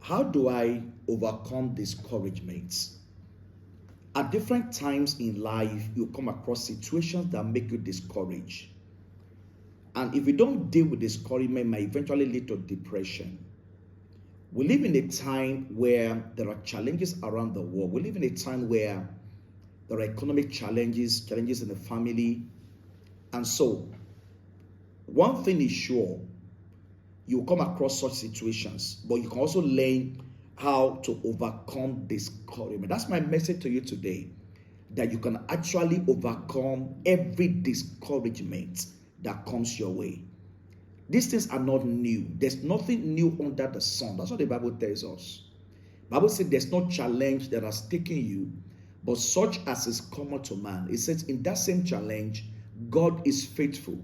How do I overcome discouragement? At different times in life, you come across situations that make you discouraged. And if you don't deal with discouragement, it may eventually lead to depression. We live in a time where there are challenges around the world. We live in a time where there are economic challenges in the family. And so, one thing is sure, you come across such situations, but you can also learn how to overcome discouragement. That's my message to you today, that you can actually overcome every discouragement that comes your way. These things are not new. There's nothing new under the sun. That's what the Bible tells us. The Bible says there's no challenge that has taken you, but such as is common to man. It says in that same challenge, God is faithful,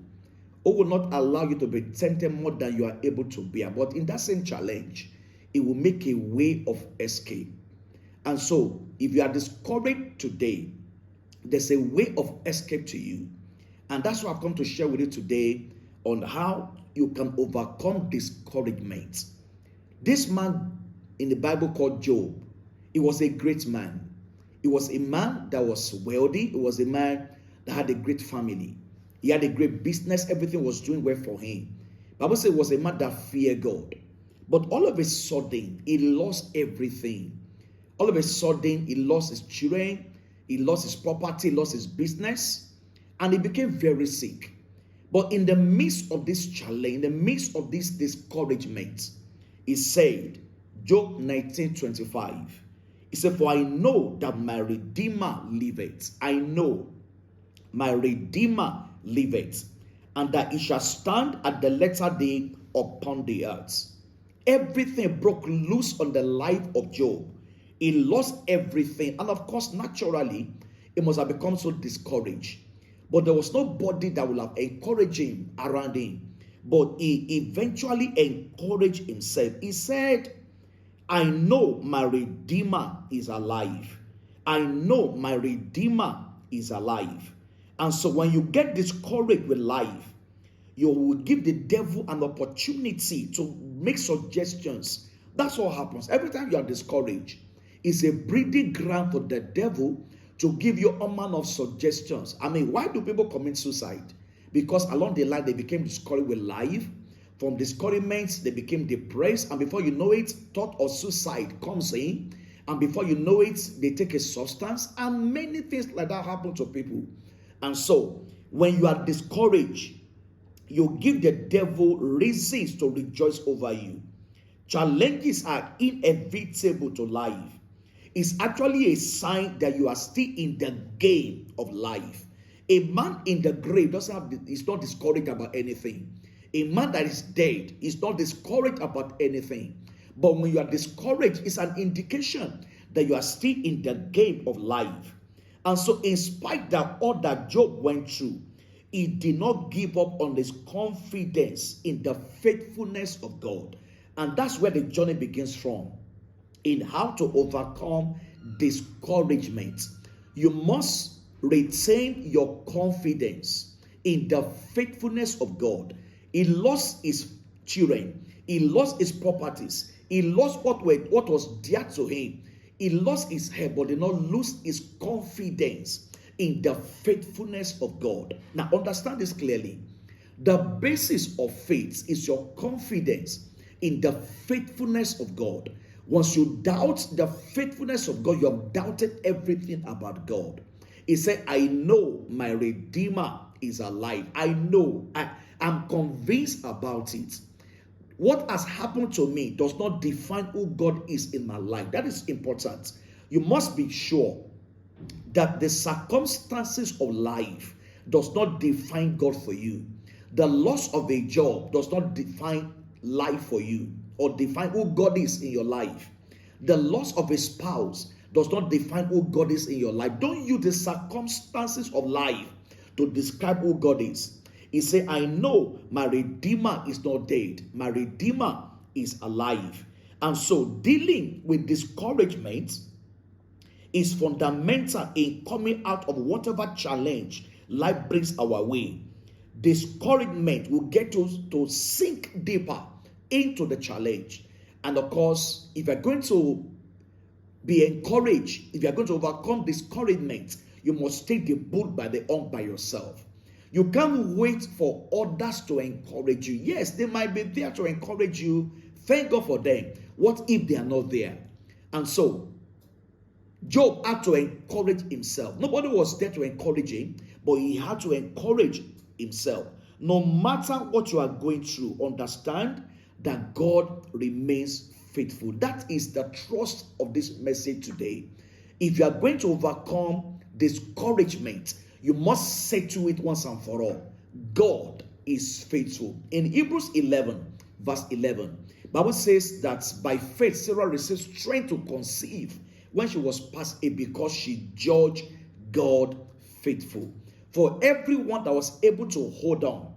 who will not allow you to be tempted more than you are able to bear. But in that same challenge, it will make a way of escape. And so, if you are discouraged today, there's a way of escape to you. And that's what I've come to share with you today on how you can overcome discouragement. This man in the Bible called Job, he was a great man. He was a man that was wealthy. He was a man that had a great family. He had a great business. Everything was doing well for him. The Bible says he was a man that feared God. But all of a sudden, he lost everything. All of a sudden, he lost his children. He lost his property. He lost his business. And he became very sick. But in the midst of this challenge, in the midst of this discouragement, he said, Job 19:25, he said, for I know that my Redeemer liveth. I know my Redeemer liveth, and that he shall stand at the latter day upon the earth. Everything broke loose on the life of Job. He lost everything. And of course, naturally, he must have become so discouraged. But there was nobody that would have encouraged him around him. But he eventually encouraged himself. He said, I know my Redeemer is alive. I know my Redeemer is alive. And so when you get discouraged with life, you will give the devil an opportunity to make suggestions. That's what happens. Every time you are discouraged, it's a breeding ground for the devil to give you a man of suggestions. I mean, why do people commit suicide? Because along the line, they became discouraged with life. From discouragement, they became depressed. And before you know it, thought of suicide comes in. And before you know it, they take a substance. And many things like that happen to people. And so, when you are discouraged, you give the devil reasons to rejoice over you. Challenges are inevitable to life. It's actually a sign that you are still in the game of life. A man in the grave is not discouraged about anything. A man that is dead is not discouraged about anything. But when you are discouraged, it's an indication that you are still in the game of life. And so, in spite of all that Job went through, he did not give up on his confidence in the faithfulness of God. And that's where the journey begins from, in how to overcome discouragement. You must retain your confidence in the faithfulness of God. He lost his children. He lost his properties. He lost what was dear to him. He lost his head, but did not lose his confidence in the faithfulness of God. Now, understand this clearly. The basis of faith is your confidence in the faithfulness of God. Once you doubt the faithfulness of God, you have doubted everything about God. He said, I know my Redeemer is alive. I know. I'm convinced about it. What has happened to me does not define who God is in my life. That is important. You must be sure that the circumstances of life does not define God for you. The loss of a job does not define life for you or define who God is in your life. The loss of a spouse does not define who God is in your life. Don't use the circumstances of life to describe who God is. He said, I know my Redeemer is not dead. My Redeemer is alive. And so dealing with discouragement is fundamental in coming out of whatever challenge life brings our way. Discouragement will get us to sink deeper into the challenge. And of course, if you're going to be encouraged, if you're going to overcome discouragement, you must take the bull by the horn by yourself. You can't wait for others to encourage you. Yes, they might be there to encourage you. Thank God for them. What if they are not there? And so, Job had to encourage himself. Nobody was there to encourage him, but he had to encourage himself. No matter what you are going through, understand that God remains faithful. That is the trust of this message today. If you are going to overcome discouragement, you must say to it once and for all, God is faithful. In Hebrews 11, verse 11, the Bible says that by faith Sarah received strength to conceive when she was past age, because she judged God faithful. For everyone that was able to hold on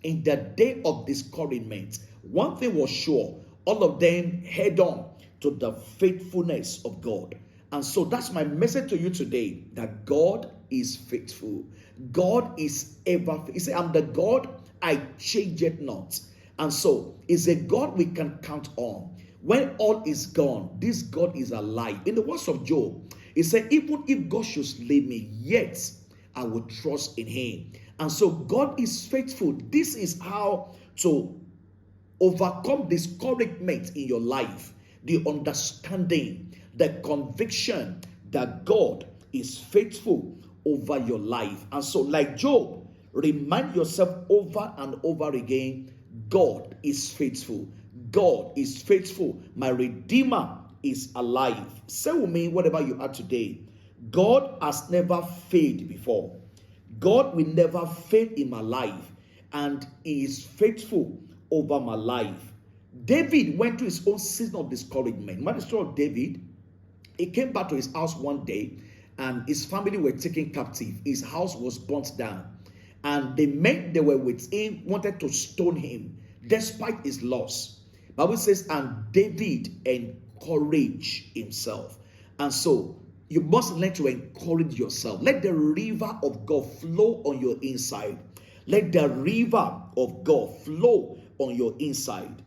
in the day of discouragement, one thing was sure: all of them head on to the faithfulness of God. And so that's my message to you today, that God is faithful. God is ever faithful. He said, I'm the God, I change it not. And so it's a God we can count on. When all is gone, this God is alive. In the words of Job, he said, even if God should slay me, yet I will trust in him. And so God is faithful. This is how to overcome discouragement in your life. The understanding, the conviction that God is faithful over your life. And so, like Job, remind yourself over and over again, God is faithful. God is faithful. My Redeemer is alive. Say with me, whatever you are today, God has never failed before. God will never fail in my life, and he is faithful over my life. David went through his own season of discouragement. When the story of David, he came back to his house one day, and his family were taken captive. His house was burnt down, and the men that were with him wanted to stone him despite his loss. The Bible says, and David encouraged himself. And so you must learn to encourage yourself. Let the river of God flow on your inside. Let the river of God flow on your inside.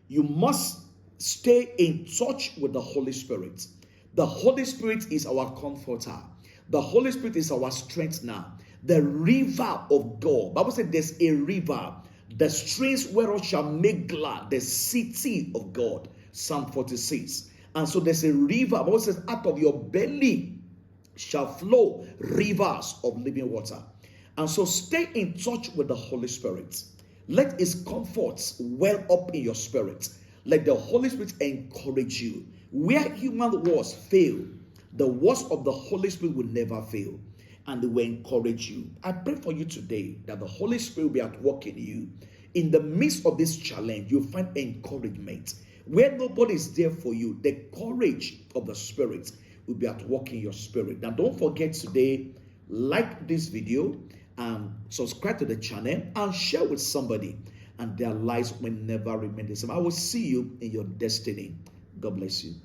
You must stay in touch with the Holy Spirit. The Holy Spirit is our comforter. The Holy Spirit is our strength now. The river of God. The Bible says there's a river. The streams whereof shall make glad the city of God. Psalm 46. And so there's a river. The Bible says, out of your belly shall flow rivers of living water. And so stay in touch with the Holy Spirit. Let his comforts well up in your spirit. Let the Holy Spirit encourage you. Where human words fail, the words of the Holy Spirit will never fail, and they will encourage you. I pray for you today that the Holy Spirit will be at work in you. In the midst of this challenge, you'll find encouragement. Where nobody is there for you, the courage of the Spirit will be at work in your spirit. Now, don't forget today, like this video, subscribe to the channel, and share with somebody, and their lives will never remain the same. I will see you in your destiny. God bless you.